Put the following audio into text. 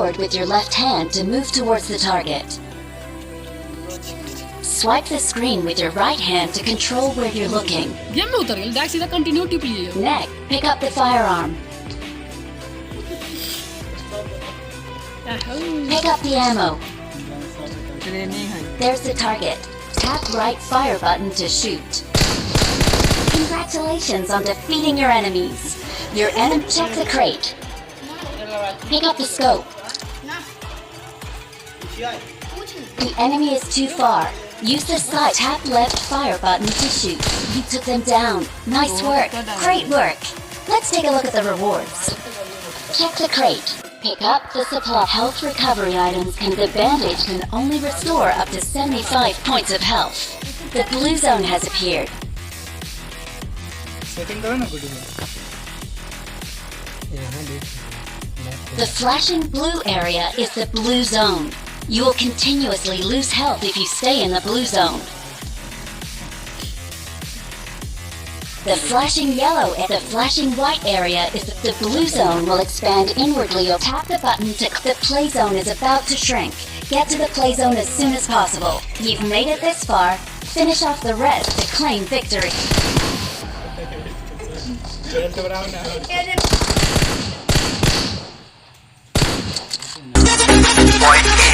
forward with your left hand to move towards the target. Swipe the screen with your right hand to control where you're looking. Game में उतर गया direct सीधा continue tip लिए Next, pick up the firearm. Pick up the ammo. There's the target. Tap right fire button to shoot. Congratulations on defeating your enemies. Your enemy. Check the crate. Pick up the scope. The enemy is too far. Use the side. Tap left fire button to shoot. You took them down. Nice work. Great work. Let's take a look at the rewards. Check the crate. Pick up the supply. Health recovery items the bandage can only restore up to 75 points of health. The blue zone has appeared. The flashing blue area is the blue zone. You will continuously lose health if you stay in the blue zone. The flashing yellow and the flashing white area is the blue zone will expand inwardly. You'll tap the button to the play zone is about to shrink. Get to the play zone as soon as possible. You've made it this far. Finish off the rest to claim victory. Point.